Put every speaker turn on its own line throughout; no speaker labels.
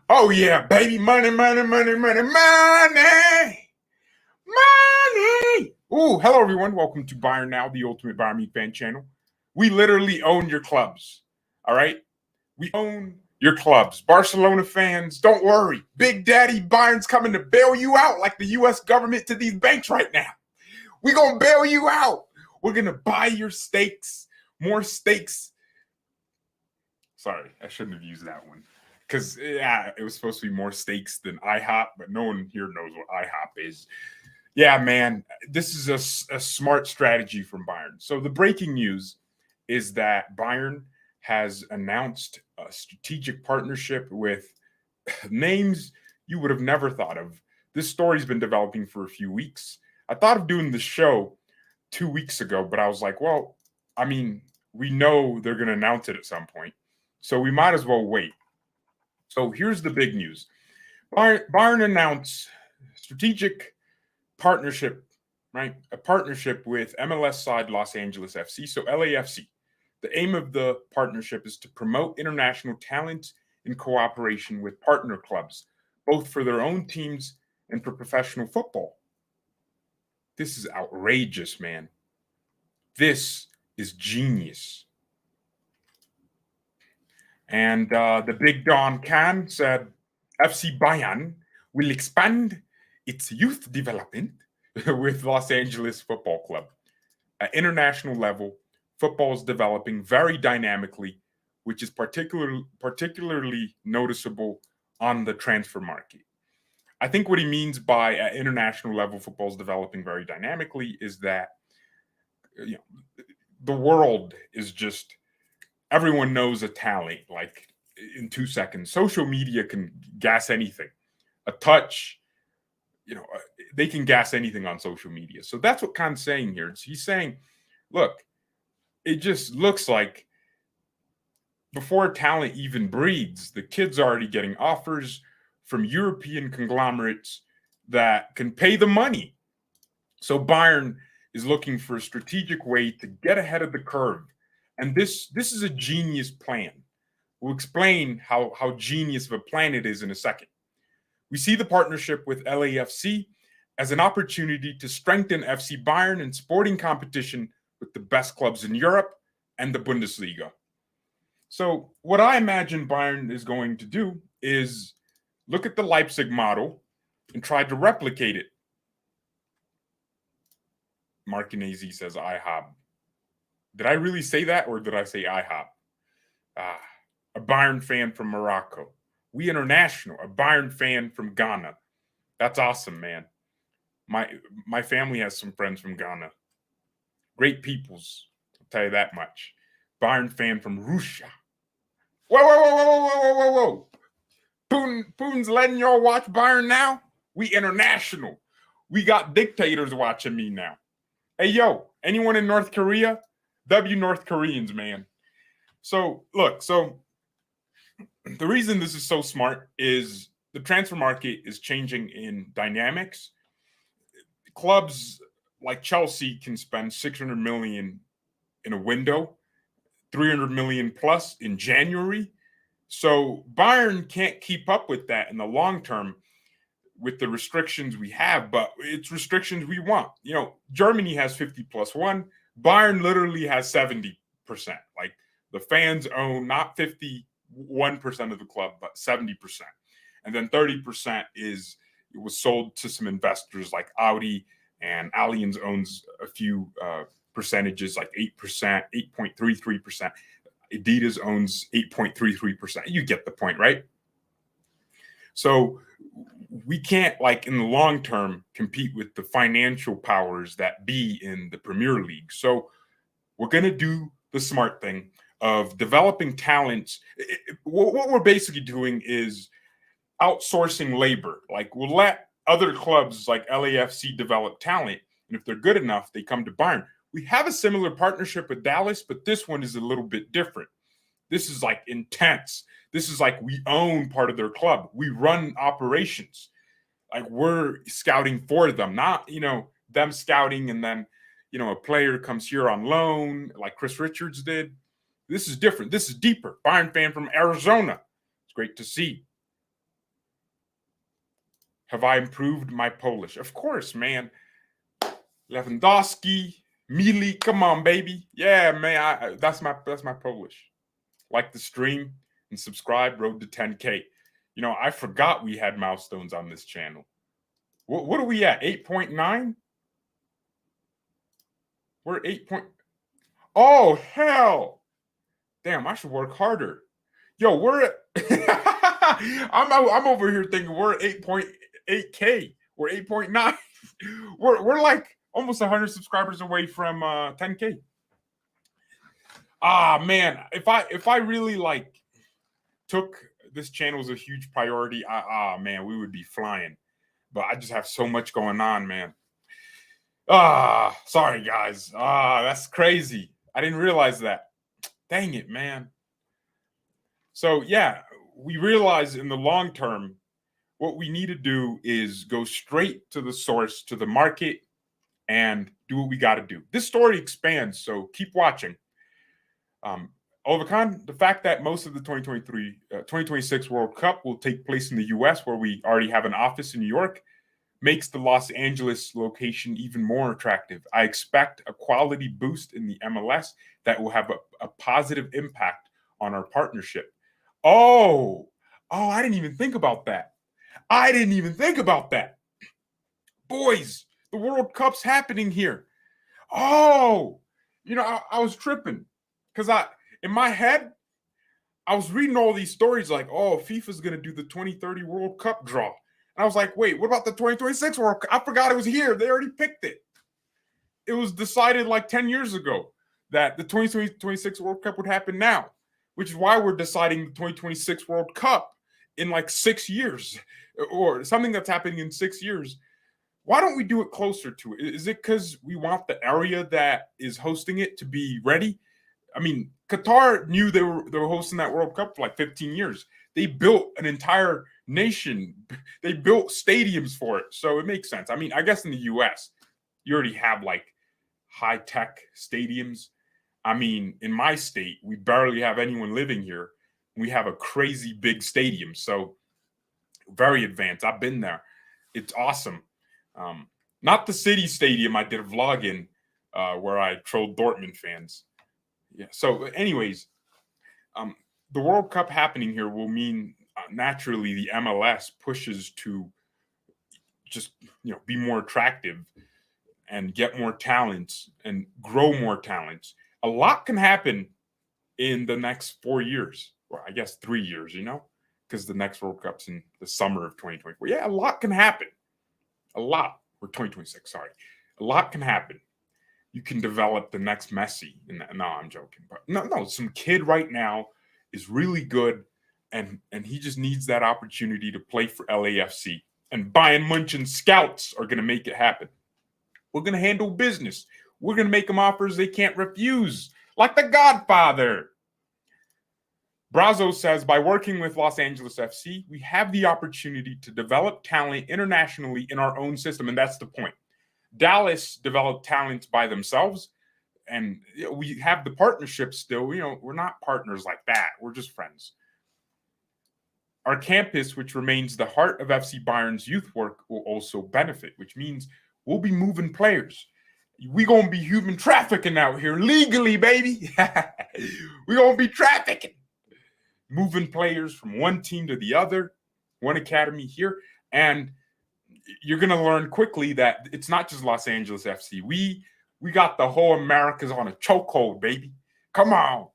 Oh yeah, baby, money, money, money, money, money, money. Ooh, hello everyone. Welcome to Bayern Now, the ultimate Bayern Munich fan channel. We literally own your clubs. All right, we own your clubs. Barcelona fans, don't worry. Big Daddy Bayern's coming to bail you out like the U.S. government to these banks right now. We gonna bail you out. We're gonna buy your stakes, more stakes. Sorry, I shouldn't have used that one. Because it was supposed to be more stakes than IHOP, but no one here knows what IHOP is. Yeah, man, this is a smart strategy from Bayern. So the breaking news is that Bayern has announced a strategic partnership with names you would have never thought of. This story's been developing for a few weeks. I thought of doing the show 2 weeks ago, but I was like, well, I mean, we know they're going to announce it at some point, so we might as well wait. So here's the big news. Bayern announced strategic partnership, right? A partnership with MLS side Los Angeles FC, so LAFC. The aim of the partnership is to promote international talent in cooperation with partner clubs, both for their own teams and for professional football. This is outrageous, man. This is genius. And the big Don Khan said FC Bayern will expand its youth development with Los Angeles Football Club. At international level, football is developing very dynamically, which is particularly noticeable on the transfer market. I think what he means by at international level, football is developing very dynamically is that the world is just everyone knows a talent like in 2 seconds. Social media can gas anything. A touch, they can gas anything on social media. So that's what Khan's saying here. He's saying, look, it just looks like before talent even breeds, the kid's already getting offers from European conglomerates that can pay the money. So Bayern is looking for a strategic way to get ahead of the curve. And this is a genius plan. We'll explain how genius of a plan it is in a second. We see the partnership with LAFC as an opportunity to strengthen FC Bayern in sporting competition with the best clubs in Europe and the Bundesliga. So what I imagine Bayern is going to do is look at the Leipzig model and try to replicate it. Martinez says IHOP. Did I really say that, or did I say IHOP? A Bayern fan from Morocco. We International, a Bayern fan from Ghana. That's awesome, man. My family has some friends from Ghana. Great peoples, I'll tell you that much. Bayern fan from Russia. Whoa. Putin's letting y'all watch Bayern now? We International. We got dictators watching me now. Hey, yo, anyone in North Korea? W North Koreans, man. So, look, the reason this is so smart is the transfer market is changing in dynamics. Clubs like Chelsea can spend 600 million in a window, 300 million plus in January. So Bayern can't keep up with that in the long term with the restrictions we have, but it's restrictions we want. Germany has 50+1. Bayern literally has 70%. Like the fans own not 51% of the club, but 70%. And then 30% it was sold to some investors like Audi, and Allianz owns a few percentages like 8%, 8.33%. Adidas owns 8.33%. You get the point, right? So we can't, in the long term, compete with the financial powers that be in the Premier League. So we're going to do the smart thing of developing talents. What we're basically doing is outsourcing labor. We'll let other clubs like LAFC develop talent, and if they're good enough, they come to Bayern. We have a similar partnership with Dallas, but this one is a little bit different. This is intense. This is we own part of their club. We run operations. We're scouting for them, not, them scouting and then, a player comes here on loan like Chris Richards did. This is different. This is deeper. Bayern fan from Arizona. It's great to see. Have I improved my Polish? Of course, man. Lewandowski, Mili, come on, baby. Yeah, man. That's my Polish. Like the stream and subscribe. Road to 10K. You know, I forgot we had milestones on this channel. What are we at? 8.9? We're 8. Oh, hell. Damn, I should work harder. Yo, we're at I'm over here thinking we're at 8.8K. We're 8.9. We're like almost 100 subscribers away from 10K. Ah, man, if I really like took this channel as a huge priority, man, we would be flying. But I just have so much going on, man. Sorry guys. That's crazy. I didn't realize that. Dang it, man. So yeah, we realize in the long term, what we need to do is go straight to the source, to the market, and do what we got to do. This story expands, so keep watching. Oliver Kahn, the fact that most of the 2026 World Cup will take place in the US, where we already have an office in New York, makes the Los Angeles location even more attractive. I expect a quality boost in the MLS that will have a positive impact on our partnership. Oh, I didn't even think about that. Boys, the World Cup's happening here. Oh, you know, I was tripping because in my head, I was reading all these stories like, oh, FIFA's going to do the 2030 World Cup draw. And I was like, wait, what about the 2026 World Cup? I forgot it was here. They already picked it. It was decided like 10 years ago that the 2026 World Cup would happen now, which is why we're deciding the 2026 World Cup in like 6 years or something that's happening in 6 years. Why don't we do it closer to it? Is it because we want the area that is hosting it to be ready? I mean, Qatar knew they were hosting that World Cup for like 15 years. They built an entire nation. They built stadiums for it. So it makes sense. I mean, I guess in the US, you already have like high-tech stadiums. I mean, in my state, we barely have anyone living here. We have a crazy big stadium. So very advanced. I've been there. It's awesome. Not the city stadium I did a vlog in where I trolled Dortmund fans. Yeah. So anyways, the World Cup happening here will mean naturally the MLS pushes to just, you know, be more attractive and get more talents and grow more talents. A lot can happen in the next 4 years, or I guess 3 years, you know, because the next World Cup's in the summer of 2024. Yeah, a lot can happen. A lot, or 2026, sorry. A lot can happen. You can develop the next Messi. No, I'm joking. But no, some kid right now is really good, and he just needs that opportunity to play for LAFC. And Bayern Munich scouts are going to make it happen. We're going to handle business. We're going to make them offers they can't refuse, like The Godfather. Brazo says, by working with Los Angeles FC, we have the opportunity to develop talent internationally in our own system, and that's the point. Dallas developed talents by themselves, and we have the partnership still. You know, we're not partners like that. We're just friends. Our campus, which remains the heart of FC Bayern's youth work, will also benefit, which means we'll be moving players. We gonna be human trafficking out here legally, baby. We gonna be trafficking, moving players from one team to the other, one academy here, and you're gonna learn quickly that it's not just Los Angeles FC. We got the whole Americas on a chokehold, baby. Come on,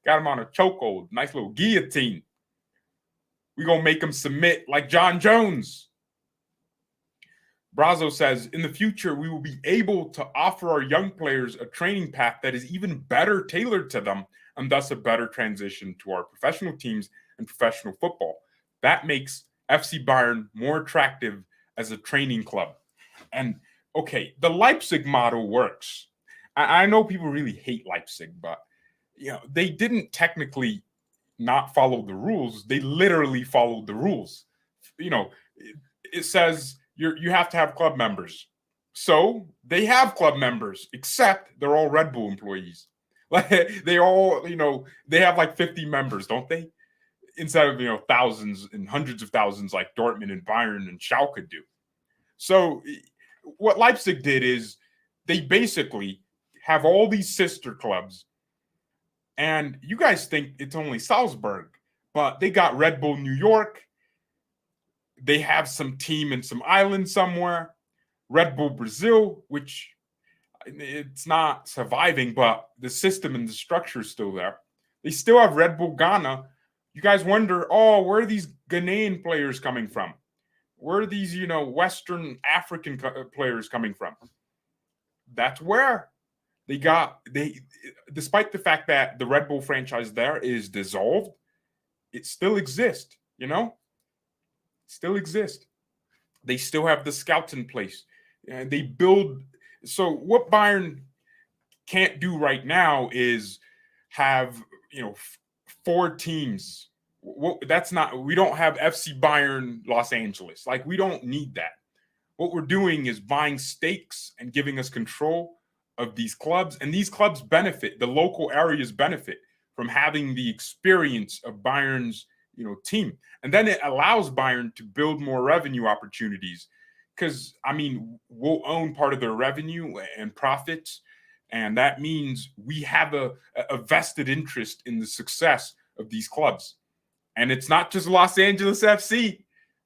got them on a chokehold. Nice little guillotine. We gonna make them submit like John Jones. Brazo says, in the future, we will be able to offer our young players a training path that is even better tailored to them, and thus a better transition to our professional teams and professional football. That makes FC Bayern more attractive as a training club. And okay, the Leipzig model works. I know people really hate Leipzig, but you know, they didn't technically not follow the rules. They literally followed the rules. You know, it says you have to have club members. So they have club members, except they're all Red Bull employees. Like they all, you know, they have like 50 members, don't they? instead of thousands and hundreds of thousands like Dortmund and Bayern and Schalke do. So what Leipzig did is they basically have all these sister clubs, and you guys think it's only Salzburg, but they got Red Bull New York. They have some team in some island somewhere. Red Bull Brazil, which it's not surviving, but the system and the structure is still there. They still have Red Bull Ghana. You guys wonder, where are these Ghanaian players coming from? Where are these, Western African players coming from? That's where despite the fact that the Red Bull franchise there is dissolved, it still exists, still exist. They still have the scouts in place. They build. So what Bayern can't do right now is have, 4 teams. That's not, we don't have FC Bayern Los Angeles. Like, we don't need that. What we're doing is buying stakes and giving us control of these clubs. And these clubs benefit, the local areas benefit from having the experience of Bayern's, team. And then it allows Bayern to build more revenue opportunities. Because, we'll own part of their revenue and profits. And that means we have a vested interest in the success of these clubs. And it's not just Los Angeles FC.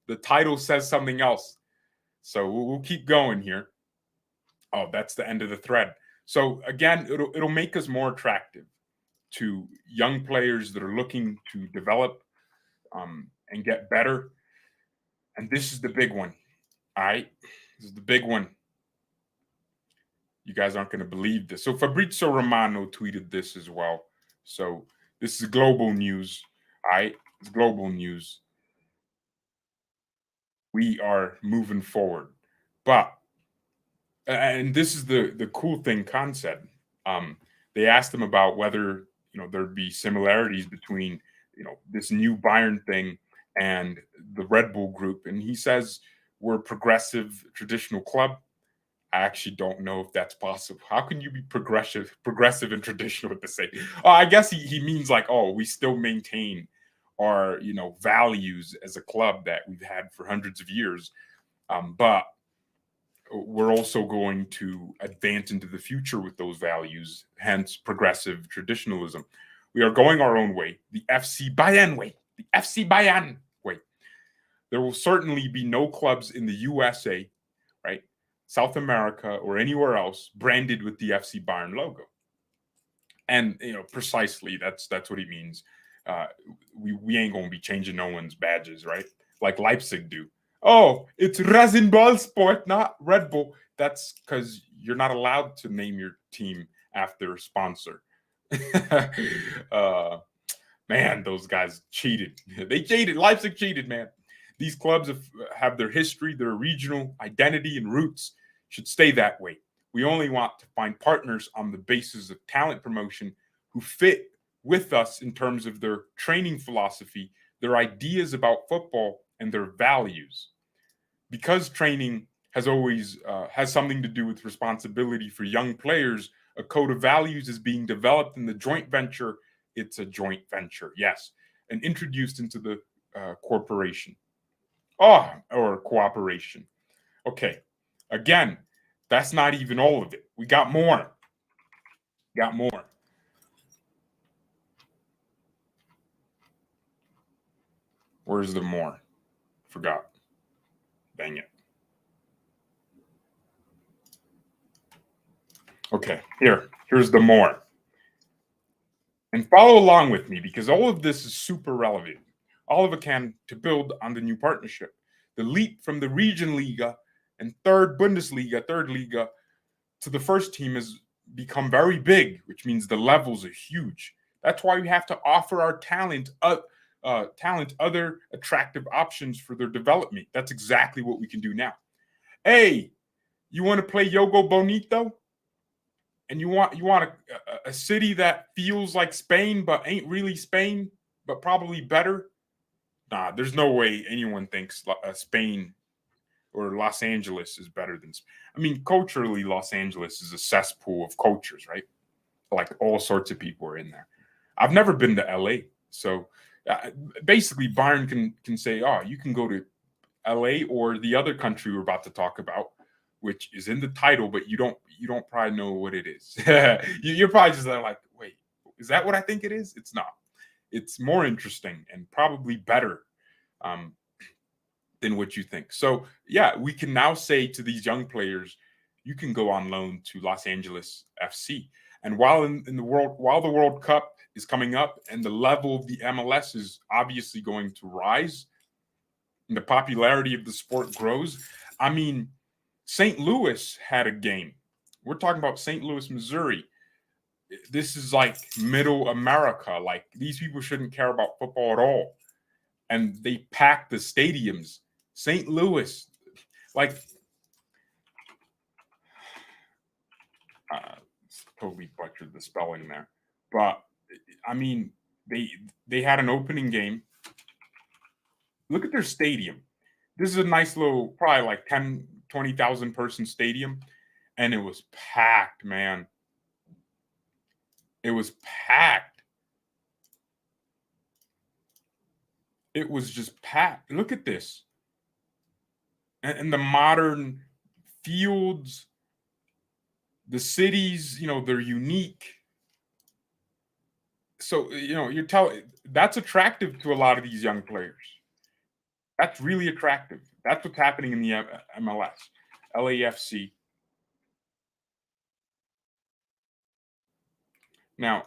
The title says something else. So we'll keep going here. Oh, that's the end of the thread. So again, it'll make us more attractive to young players that are looking to develop and get better. And this is the big one. All right, this is the big one. You guys aren't going to believe this. So Fabrizio Romano tweeted this as well. So this is global news. All right, it's global news. We are moving forward. But, and this is the cool thing Khan said. They asked him about whether, there'd be similarities between, this new Bayern thing and the Red Bull group. And he says, we're a progressive, traditional club. I actually don't know if that's possible. How can you be progressive and traditional at the same? I guess he means like, we still maintain our, values as a club that we've had for hundreds of years. But we're also going to advance into the future with those values, hence progressive traditionalism. We are going our own way, the FC Bayern way, the FC Bayern way. There will certainly be no clubs in the USA, right, South America, or anywhere else branded with the FC Bayern logo. And, precisely, that's what he means. We ain't going to be changing no one's badges, right? Like Leipzig do. Oh, it's Rasenball Sport, not Red Bull. That's because you're not allowed to name your team after a sponsor. Man, those guys cheated. They cheated. Leipzig cheated, man. These clubs have their history, their regional identity and roots should stay that way. We only want to find partners on the basis of talent promotion who fit with us in terms of their training philosophy, their ideas about football, and their values. Because training has always has something to do with responsibility for young players, a code of values is being developed in the joint venture. It's a joint venture, yes, and introduced into the corporation. Or cooperation. Okay, again, that's not even all of it. We got more. Where's the more? Forgot. Dang it. Okay, here's the more. And follow along with me because all of this is super relevant. All of it can to build on the new partnership. The leap from the Regionalliga and third Liga, to the first team has become very big, which means the levels are huge. That's why we have to offer our talent other attractive options for their development. That's exactly what we can do now. Hey, you want to play Yogo Bonito? And you want a city that feels like Spain but ain't really Spain, but probably better? Nah, there's no way anyone thinks Spain or Los Angeles is better than Spain. I mean, culturally, Los Angeles is a cesspool of cultures, right? Like all sorts of people are in there. I've never been to LA, so Basically, Bayern can say, "Oh, you can go to LA or the other country we're about to talk about, which is in the title, but you don't probably know what it is. You're probably just like, wait, is that what I think it is? It's not. It's more interesting and probably better um, than what you think. So yeah, we can now say to these young players, you can go on loan to Los Angeles FC. And while in the World Cup is coming up and the level of the MLS is obviously going to rise and the popularity of the sport grows, I mean, St. Louis had a game. We're talking about St. Louis, Missouri. This is like middle America. Like these people shouldn't care about football at all. And they packed the stadiums. St. Louis, like, totally butchered the spelling there. But I mean, they had an opening game. Look at their stadium. This is a nice little, probably like 10, 20,000 person stadium. And it was packed, man. It was packed. It was just packed. Look at this. And the modern fields, the cities, they're unique. So, you're telling that's attractive to a lot of these young players. That's really attractive. That's what's happening in the MLS. LAFC. Now,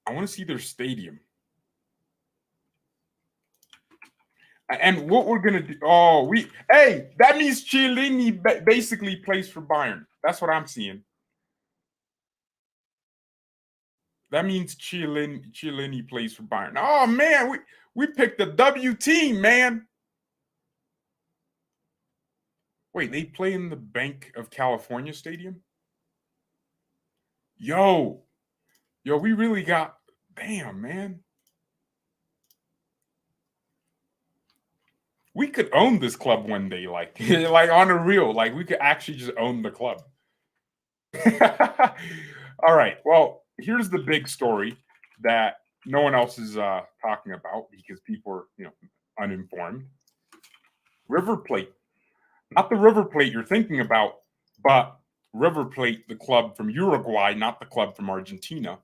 I want to see their stadium. And what we're gonna do? That means Chiellini basically plays for Bayern. That's what I'm seeing. That means Chiellini plays for Bayern. Oh man, we picked the W team, man. Wait, they play in the Bank of California Stadium? Yo, we really got, damn, man. We could own this club one day, like on a real, like we could actually just own the club. All right. Well, here's the big story that no one else is talking about because people are, uninformed. River Plate, not the River Plate you're thinking about, but River Plate, the club from Uruguay, not the club from Argentina.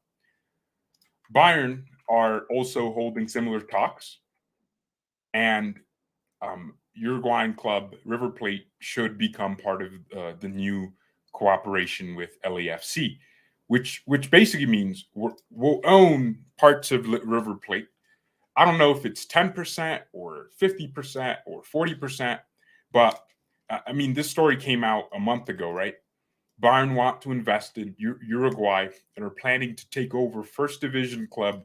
Bayern are also holding similar talks, and Uruguayan club River Plate should become part of the new cooperation with LAFC, which basically means we'll own parts of River Plate. I don't know if it's 10% or 50% or 40%, but I mean, this story came out a month ago, right? Bayern want to invest in Uruguay and are planning to take over first division club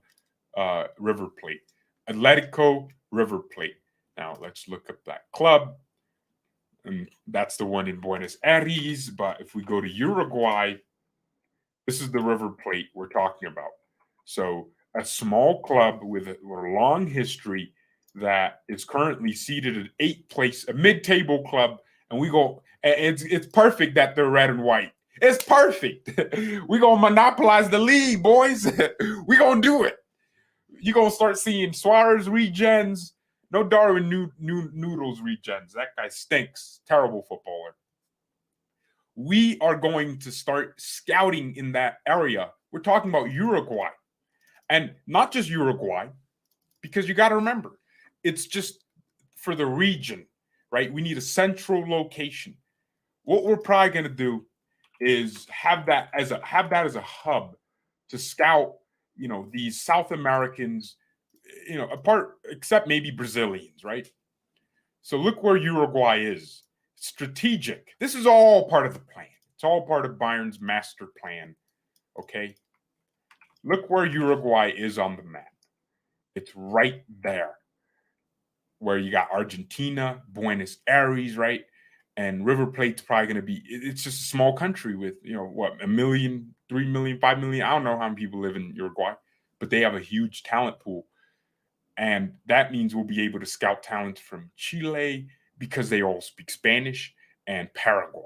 River Plate, Atletico River Plate. Now let's look up that club. And that's the one in Buenos Aires. But if we go to Uruguay, this is the River Plate we're talking about. So a small club with a long history that is currently seated at 8th place, a mid-table club, and we go. It's perfect that they're red and white. It's perfect. We're gonna monopolize the league, boys. We're gonna do it. You're gonna start seeing Suarez regens. No Darwin Noodles regens. That guy stinks. Terrible footballer. We are going to start scouting in that area. We're talking about Uruguay. And not just Uruguay, because you got to remember, it's just for the region, right? We need a central location. What we're probably going to do is have that as a hub to scout, these South Americans, apart except maybe Brazilians, right? So look where Uruguay is. Strategic. This is all part of the plan. It's all part of Bayern's master plan. Okay. Look where Uruguay is on the map. It's right there where you got Argentina, Buenos Aires, right? And River Plate's probably going to be, it's just a small country with, 1 million, 3 million, 5 million. I don't know how many people live in Uruguay, but they have a huge talent pool. And that means we'll be able to scout talent from Chile because they all speak Spanish, and Paraguay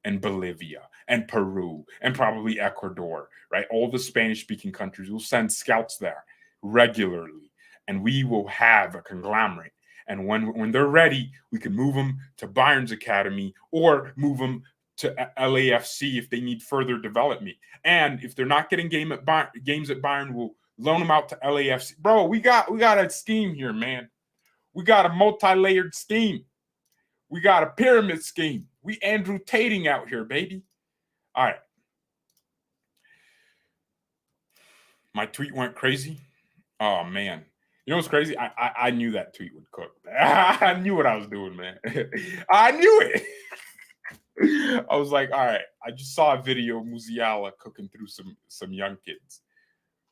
and Bolivia and Peru and probably Ecuador, right? All the Spanish-speaking countries will send scouts there regularly. and we will have a conglomerate. And when they're ready, we can move them to Bayern's academy or move them to LAFC if they need further development. And if they're not getting games at Bayern, we'll loan them out to LAFC. Bro, we got a scheme here, man. We got a multi-layered scheme. We got a pyramid scheme. We Andrew Tating out here, baby. All right. My tweet went crazy. Oh, man. You know what's crazy? I knew that tweet would cook. I knew what I was doing, man. I knew it. I was like, all right. I just saw a video of Musiala cooking through some young kids.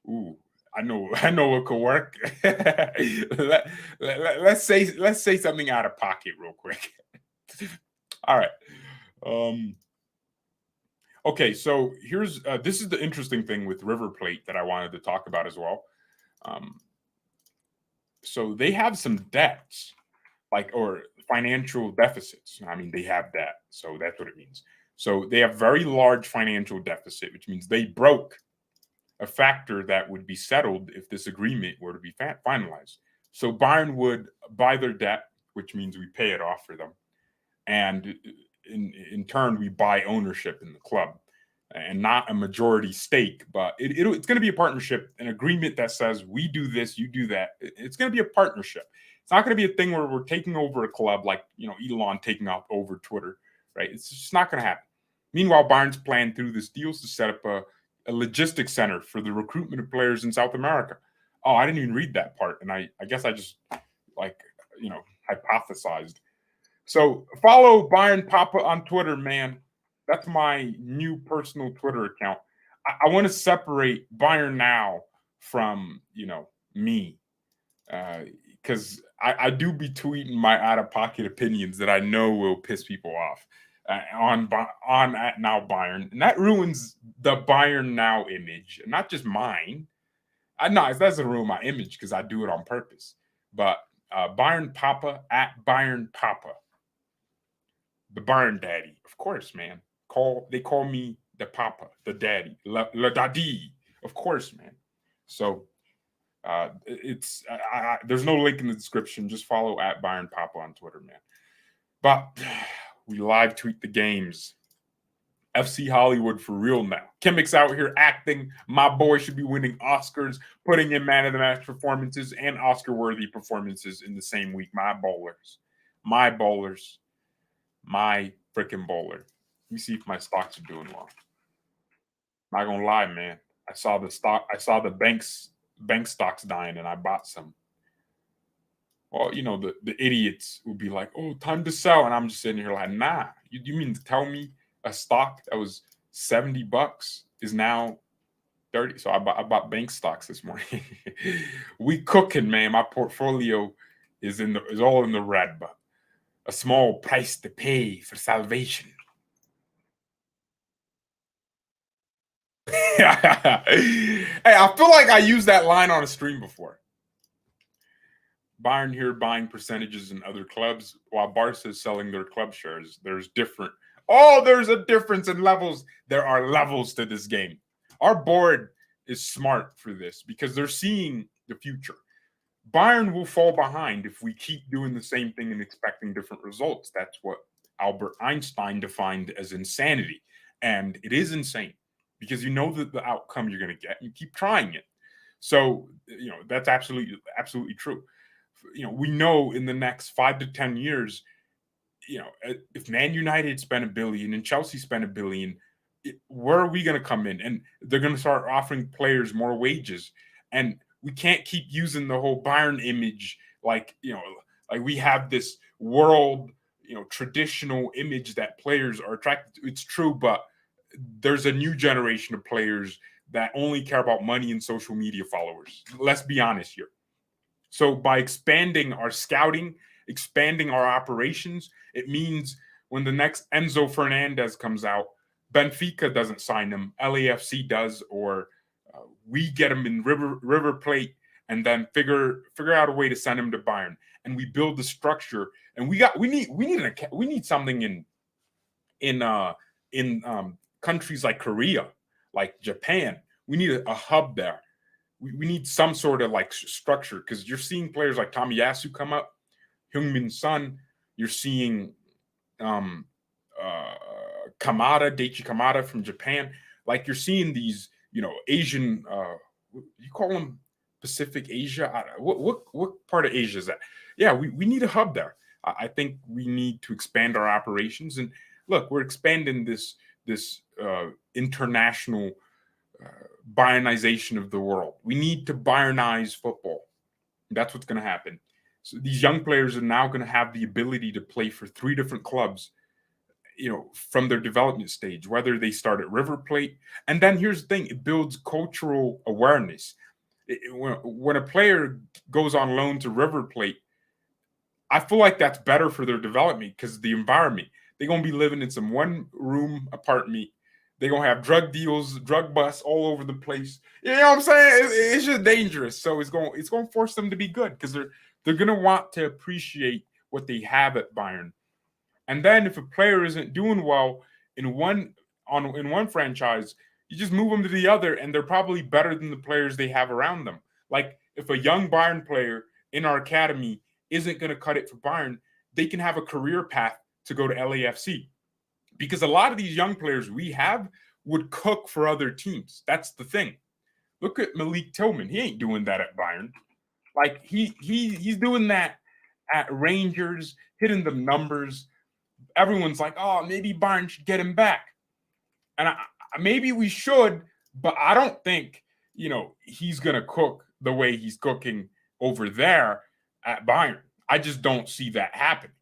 Ooh, I know what could work. Let's say something out of pocket real quick. All right. Okay, so here's this is the interesting thing with River Plate that I wanted to talk about as well. So they have some debts, or financial deficits. I mean, they have debt, so that's what it means. So they have very large financial deficit, which means they broke a factor that would be settled if this agreement were to be finalized. So Bayern would buy their debt, which means we pay it off for them, and in turn we buy ownership in the club, and not a majority stake, but it's going to be a partnership, an agreement that says we do this, you do that. It's going to be a partnership. It's not going to be a thing where we're taking over a club like Elon taking over Twitter, right? It's just not going to happen. Meanwhile, Bayern's plan through this deal is to set up a logistics center for the recruitment of players in South America. Oh, I didn't even read that part, and I guess I just hypothesized. So follow Bayern Papa on Twitter, man. That's my new personal Twitter account. I want to separate BayernNow from me, because I do be tweeting my out of pocket opinions that I know will piss people off on at Now Bayern, and that ruins the BayernNow image, not just mine. It doesn't ruin my image because I do it on purpose. But Bayern Papa at Bayern Papa, the Bayern Daddy, of course, man. They call me the Papa, the Daddy, le Daddy, of course, man. So there's no link in the description. Just follow at Bayern Papa on Twitter, man. But we live tweet the games. FC Hollywood for real now. Kimmick's out here acting. My boy should be winning Oscars, putting in man of the match performances and Oscar-worthy performances in the same week. My bowlers. My freaking bowler. Let me see if my stocks are doing well. Not gonna lie, man. I saw the bank stocks dying, and I bought some. Well, the idiots would be like, "Oh, time to sell," and I'm just sitting here like, "Nah, you mean to tell me a stock that was $70 is now 30?" So I bought bank stocks this morning. We cooking, man. My portfolio is all in the red, but a small price to pay for salvation. Hey, I feel like I used that line on a stream before. Bayern here buying percentages in other clubs, while Barca is selling their club shares. There's a difference in levels. There are levels to this game. Our board is smart for this because they're seeing the future. Bayern will fall behind if we keep doing the same thing and expecting different results. That's what Albert Einstein defined as insanity. And it is insane because you know the outcome you're going to get and you keep trying it. So, that's absolutely true. We know in the next 5 to 10 years, if Man United spent $1 billion and Chelsea spent $1 billion, where are we going to come in? And they're going to start offering players more wages. And we can't keep using the whole Bayern image like we have this world, traditional image that players are attracted to. It's true, but there's a new generation of players that only care about money and social media followers. Let's be honest here. So by expanding our scouting, expanding our operations, it means when the next Enzo Fernandez comes out, Benfica doesn't sign him, LAFC does, or we get him in River Plate, and then figure out a way to send him to Bayern, and we build the structure. And we need something in countries like Korea, like Japan. We need a hub there we need some sort of like structure, because you're seeing players like Tomiyasu come up, Heung-min Son. You're seeing uh, Daichi Kamada from Japan. Like you're seeing these, Asian. You call them Pacific Asia. What part of Asia is that? Yeah, we need a hub there. I think we need to expand our operations. And look, we're expanding this international Bayernization of the world. We need to Bayernize football. That's what's going to happen. So these young players are now going to have the ability to play for 3 different clubs, from their development stage, whether they start at River Plate. And then here's the thing, it builds cultural awareness. When a player goes on loan to River Plate, I feel like that's better for their development, because the environment, they're going to be living in some one-room apartment. They're going to have drug deals, drug busts all over the place. You know what I'm saying? It's just dangerous. So it's going to force them to be good, because they're going to want to appreciate what they have at Bayern. And then if a player isn't doing well in one franchise, you just move them to the other, and they're probably better than the players they have around them. Like if a young Bayern player in our academy isn't going to cut it for Bayern, they can have a career path to go to LAFC. Because a lot of these young players we have would cook for other teams. That's the thing. Look at Malik Tillman. He ain't doing that at Bayern. Like he's doing that at Rangers, hitting the numbers. Everyone's like, oh, maybe Bayern should get him back. And maybe we should, but I don't think, he's going to cook the way he's cooking over there at Bayern. I just don't see that happening.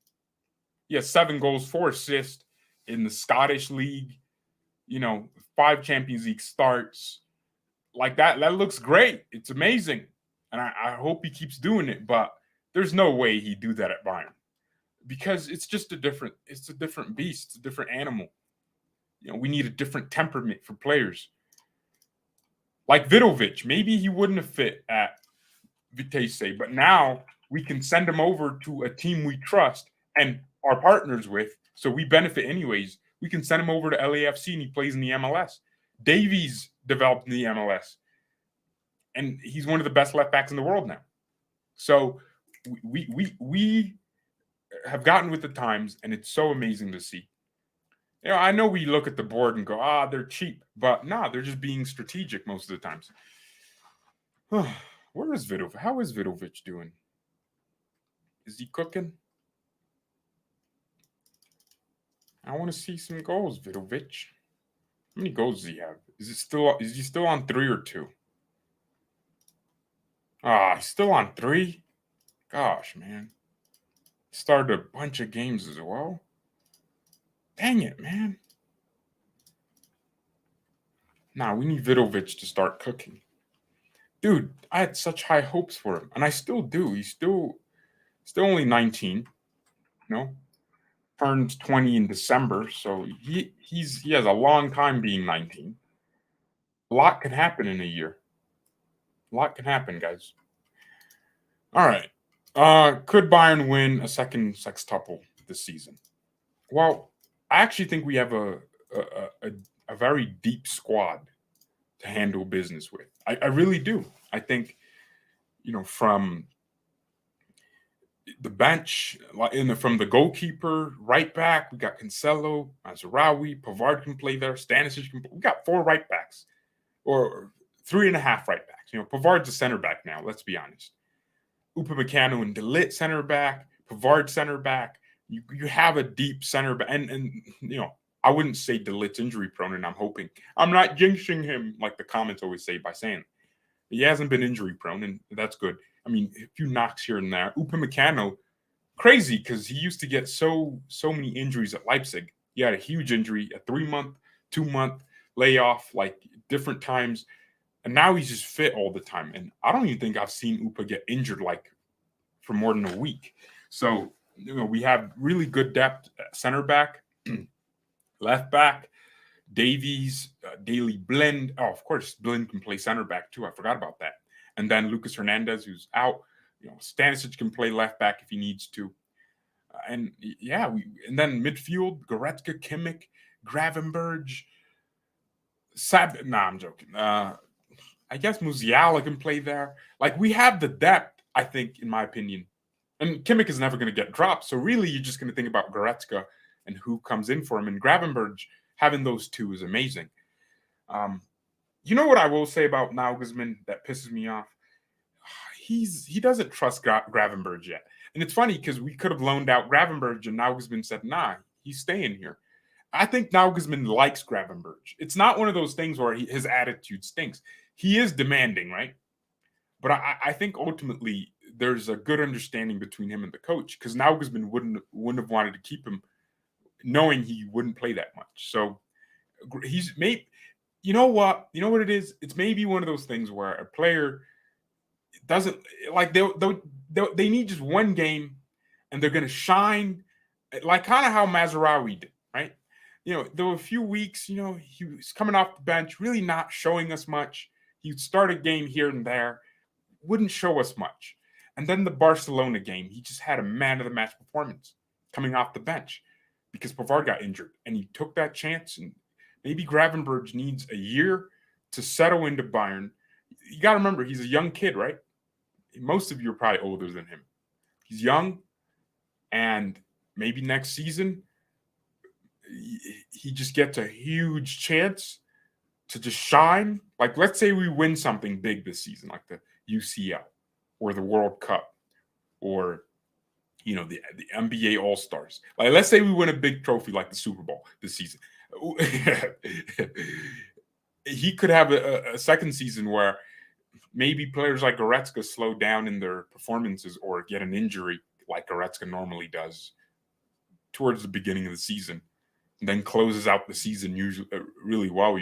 He has 7 goals, 4 assists in the Scottish League, 5 Champions League starts. Like that looks great. It's amazing. And I hope he keeps doing it, but there's no way he'd do that at Bayern. Because it's just a different beast. It's a different animal. We need a different temperament for players. Like Vidovic, maybe he wouldn't have fit at Vitesse, but now we can send him over to a team we trust and are partners with, so we benefit anyways. We can send him over to LAFC and he plays in the MLS. Davies developed in the MLS, and he's one of the best left backs in the world now. So we have gotten with the times, and it's so amazing to see. I know we look at the board and go, they're cheap, but they're just being strategic most of the times. Where is Vidovic? How is Vidovic doing? Is he cooking? I want to see some goals, Vidovic. How many goals does he have? Is he still on 3 or 2? He's still on 3? Gosh, man. Started a bunch of games as well. Dang it, man. We need Vidovic to start cooking. Dude, I had such high hopes for him, and I still do. He's still only 19, turns 20 in December, so he has a long time being 19. A lot can happen in a year. A lot can happen, guys. All right. Could Bayern win a second sextuple this season? Well, I actually think we have a very deep squad to handle business with. I really do. I think, from the bench, from the goalkeeper, right back, we got Cancelo, Mazraoui, Pavard can play there, Stanisic can play. We got 4 right backs, or 3.5 right backs. Pavard's a center back now, let's be honest. Upamecano and De Ligt center back, Pavard center back. You have a deep center back, and I wouldn't say De Ligt's injury prone, and I'm not jinxing him like the comments always say by saying he hasn't been injury prone, and that's good. I mean, a few knocks here and there. Upamecano, crazy, because he used to get so many injuries at Leipzig. He had a huge injury, a 3-month, 2-month layoff, like different times. And now he's just fit all the time. And I don't even think I've seen Upa get injured like for more than a week. So, we have really good depth at center back, left back, Davies, Daily Blind. Oh, of course, Blind can play center back too. I forgot about that. And then Lucas Hernandez, who's out. Stanisic can play left back if he needs to. And then midfield, Goretzka, Kimmich, Gravenberch, I'm joking. I guess Musiala can play there. Like we have the depth, I think, in my opinion. And Kimmich is never going to get dropped. So really, you're just going to think about Goretzka and who comes in for him. And Gravenberg, having those two is amazing. You know what I will say about Nagelsmann that pisses me off? He doesn't trust Gravenberg yet. And it's funny because we could have loaned out Gravenberg and Nagelsmann said, nah, he's staying here. I think Nagelsmann likes Gravenberg. It's not one of those things where his attitude stinks. He is demanding, right? But I think ultimately there's a good understanding between him and the coach because Nagelsmann wouldn't have wanted to keep him knowing he wouldn't play that much. So he's maybe, you know what it is? It's maybe one of those things where a player doesn't like they need just one game and they're going to shine, like kind of how Mazraoui did, right? There were a few weeks, he was coming off the bench, really not showing us much. He'd start a game here and there, wouldn't show us much. And then the Barcelona game, he just had a man-of-the-match performance coming off the bench because Pavard got injured. And he took that chance. And maybe Gravenberg needs a year to settle into Bayern. You got to remember, he's a young kid, right? Most of you are probably older than him. He's young. And maybe next season, he just gets a huge chance to just shine. Like, let's say we win something big this season, like the UCL or the World Cup or, the NBA All-Stars. Like, let's say we win a big trophy like the Super Bowl this season. He could have a second season where maybe players like Goretzka slow down in their performances or get an injury like Goretzka normally does towards the beginning of the season. And then closes out the season usually really well.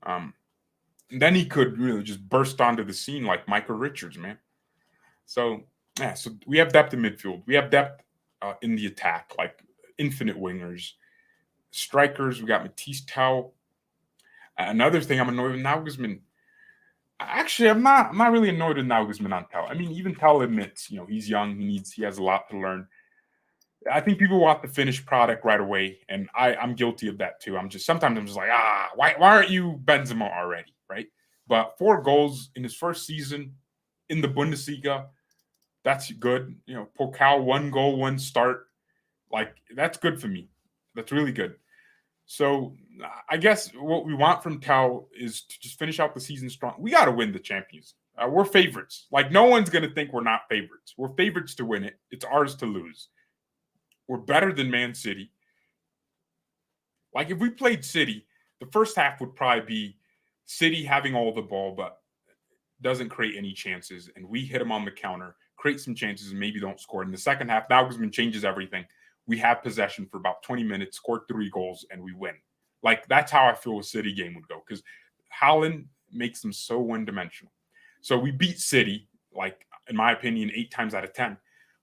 And then he could really just burst onto the scene like Michael Richards, man. So we have depth in midfield. We have depth in the attack, like infinite wingers, strikers. We got Matisse Tell. Another thing I'm annoyed with Nagelsmann. Actually, I'm not really annoyed with Nagelsmann on Tell. I mean, even Tell admits, he has a lot to learn. I think people want the finished product right away, and I'm guilty of that too. Sometimes I'm just like, why aren't you Benzema already, right? But 4 goals in his first season in the Bundesliga, that's good. Pokal, 1 goal, 1 start, like that's good for me. That's really good. So I guess what we want from Tell is to just finish out the season strong. We got to win the Champions. We're favorites. Like no one's gonna think we're not favorites. We're favorites to win it. It's ours to lose. We're better than Man City. Like if we played City, the first half would probably be City having all the ball, but doesn't create any chances. And we hit them on the counter, create some chances, and maybe don't score. In the second half, Nagelsmann changes everything. We have possession for about 20 minutes, scored 3 goals, and we win. Like that's how I feel a City game would go because Haaland makes them so one-dimensional. So we beat City, like in my opinion, 8 times out of 10.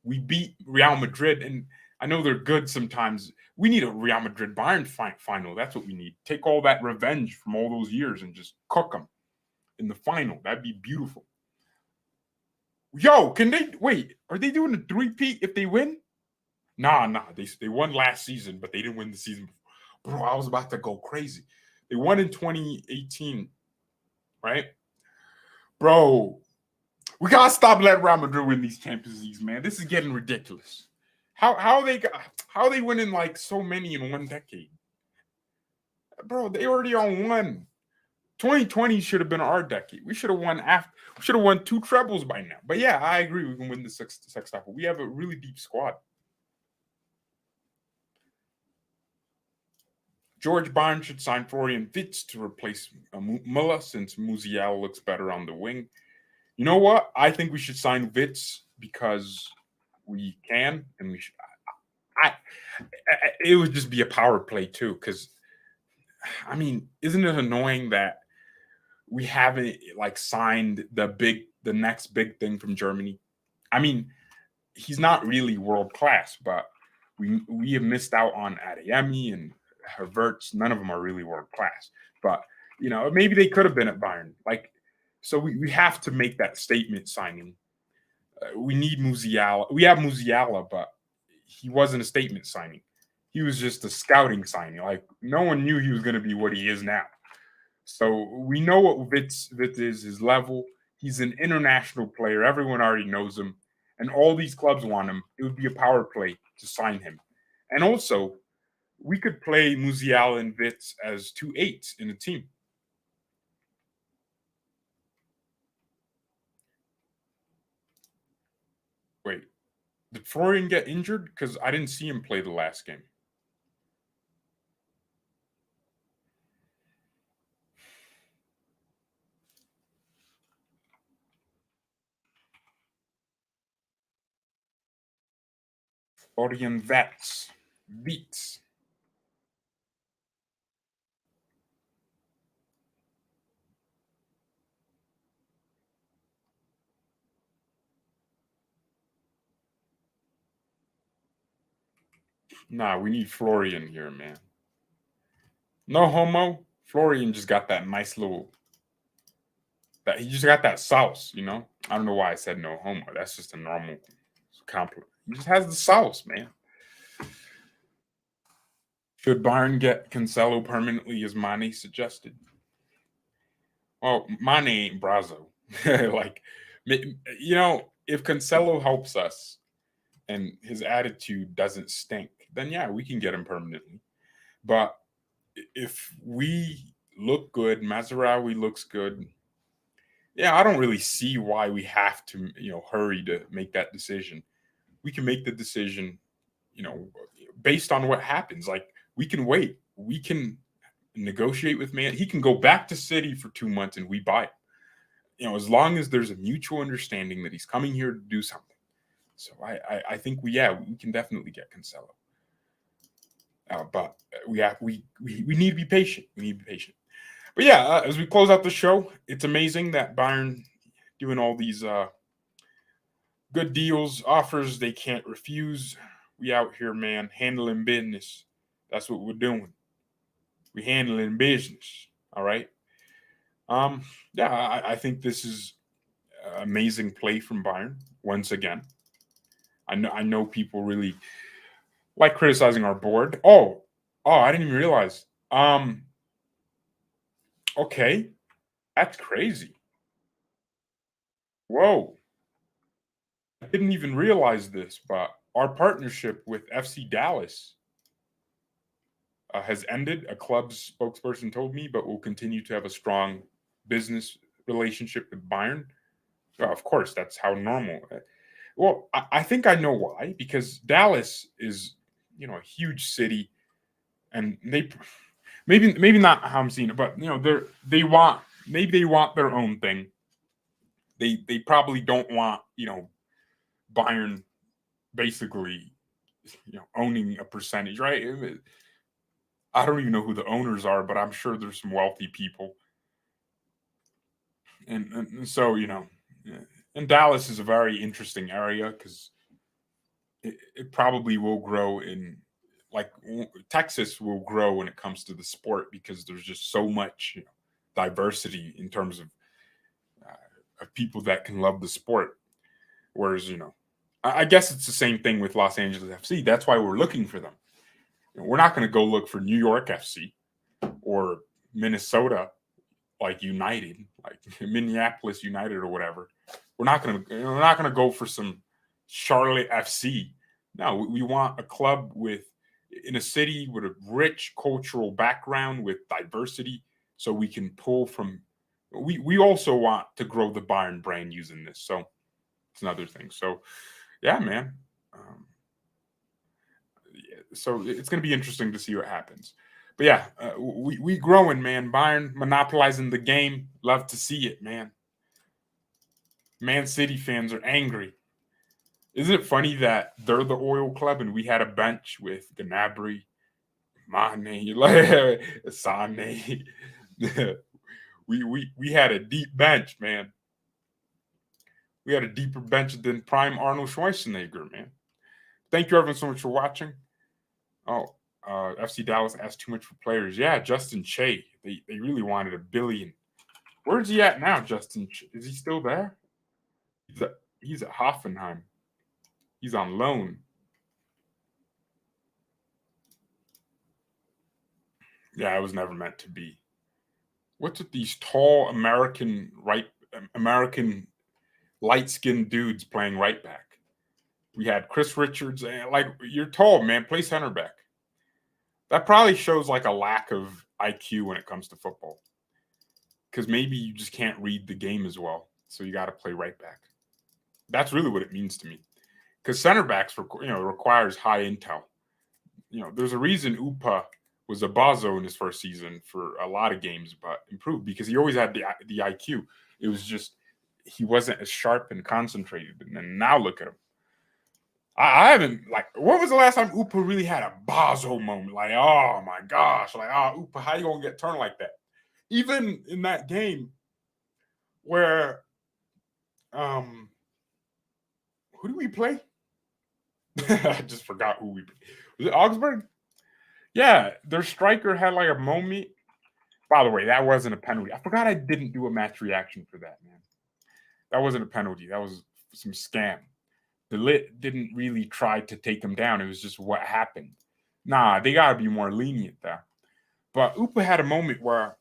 We beat Real Madrid, and I know they're good sometimes. We need a Real Madrid Bayern final. That's what we need. Take all that revenge from all those years and just cook them in the final. That'd be beautiful. Yo, can they wait? Are they doing a 3-peat if they win? Nah. They won last season, but they didn't win the season before. Bro, I was about to go crazy. They won in 2018, right? Bro, we gotta stop letting Real Madrid win these Champions Leagues, man. This is getting ridiculous. How are they winning like so many in one decade? Bro, they already on 1. 2020 should have been our decade. We should have won 2 trebles by now. But yeah, I agree. We can win the sextuple. We have a really deep squad. George Bayern should sign Florian Wirtz to replace Müller since Musiala looks better on the wing. You know what? I think we should sign Wirtz because we can, and we should. It would just be a power play too, because I mean, isn't it annoying that we haven't like signed the next big thing from Germany? I mean, he's not really world class, but we have missed out on Adeyemi and Havertz. None of them are really world class, but maybe they could have been at Bayern. Like, so we have to make that statement signing. We need Musiala. We have Musiala, but he wasn't a statement signing. He was just a scouting signing. Like no one knew he was going to be what he is now. So we know what Witz is, his level. He's an international player. Everyone already knows him. And all these clubs want him. It would be a power play to sign him. And also, we could play Musiala and Witz as two eights in a team. Wait, did Florian get injured? Because I didn't see him play the last game. Florian Vets. Beats. Nah, we need Florian here, man. No homo. Florian just got that nice little that he just got that sauce, you know. I don't know why I said no homo. That's just a normal compliment. He just has the sauce, man. Should Bayern get Cancelo permanently, as Mane suggested? Well, Mane ain't Brazo. Like, you know, if Cancelo helps us and his attitude doesn't stink, then yeah, we can get him permanently. But if we look good, Mazarawi looks good, yeah, I don't really see why we have to, hurry to make that decision. We can make the decision, you know, based on what happens. Like we can wait. We can negotiate with man. He can go back to City for 2 months and we buy it. As long as there's a mutual understanding that he's coming here to do something. So I think we can definitely get Cancelo. But we need to be patient. We need to be patient. But yeah, as we close out the show, it's amazing that Bayern doing all these good deals, offers they can't refuse. We out here, man, handling business. That's what we're doing. We handling business. All right. Yeah, I think this is amazing play from Bayern once again. I know people really like criticizing our board. I didn't even realize. Okay, that's crazy. Whoa, I didn't even realize this, but our partnership with FC Dallas has ended. A club's spokesperson told me, but we'll continue to have a strong business relationship with Bayern. Of course, that's how normal. Well, I think I know why. Because Dallas is, a huge city, and they maybe not how I'm seeing it, but they want their own thing. They probably don't want Bayern basically owning a percentage, right? I don't even know who the owners are, but I'm sure there's some wealthy people, and so yeah. And Dallas is a very interesting area because it probably will grow in like Texas will grow when it comes to the sport because there's just so much diversity in terms of people that can love the sport. Whereas I guess it's the same thing with Los Angeles FC. That's why we're looking for them. We're not going to go look for New York FC or Minnesota like United, like Minneapolis United or whatever. We're not gonna go for some Charlotte FC. No, we want a club in a city with a rich cultural background with diversity, so we can pull from. We also want to grow the Bayern brand using this, so it's another thing. So yeah, man. So it's going to be interesting to see what happens. But yeah, we growing, man. Bayern monopolizing the game. Love to see it, man. Man City fans are angry. Isn't it funny that they're the oil club and we had a bench with Gnabry, Mane, Sane. we had a deep bench, man. We had a deeper bench than prime Arnold Schwarzenegger, man. Thank you everyone so much for watching. Oh, FC Dallas asked too much for players. Yeah, Justin Che. They really wanted $1 billion. Where's he at now, Justin? Is he still there? He's at Hoffenheim. He's on loan. Yeah, it was never meant to be. what's with these tall American light-skinned dudes playing right back? We had Chris Richards, and like, you're tall, man, play center back. That probably shows like a lack of IQ when it comes to football. Because maybe you just can't read the game as well. So you got to play right back. That's really what it means to me. Because center backs, requires high intel. There's a reason Upa was a Bazo in his first season for a lot of games, but improved because he always had the IQ. It was just he wasn't as sharp and concentrated. And then now look at him. I haven't, like, when was the last time Upa really had a Bazo moment? Like, oh my gosh, like, Upa, how you gonna get turned like that? Even in that game where, who do we play? I just forgot who we played. Was it Augsburg? Yeah, their striker had like a moment. By the way, that wasn't a penalty. I forgot I didn't do a match reaction for that, man. That wasn't a penalty. That was some scam. The Lit didn't really try to take him down. It was just what happened. Nah, they got to be more lenient there. But Upa had a moment where,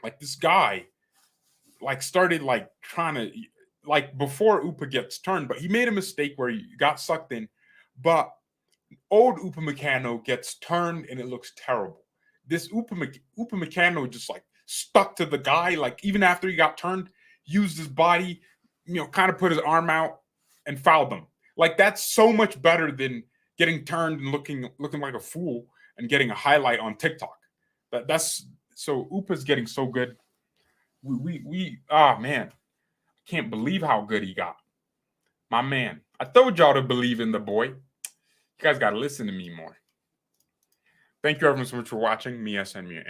like, this guy, like, started, like, trying to, like, before Upa gets turned, but he made a mistake where he got sucked in. But old Upamecano gets turned, and it looks terrible. This Upamecano just, like, stuck to the guy, like, even after he got turned, used his body, kind of put his arm out, and fouled them. Like, that's so much better than getting turned and looking like a fool and getting a highlight on TikTok. That's so Upa's getting so good. Man, I can't believe how good he got. My man, I told y'all to believe in the boy. You guys got to listen to me more. Thank you everyone so much for watching. Me, SN,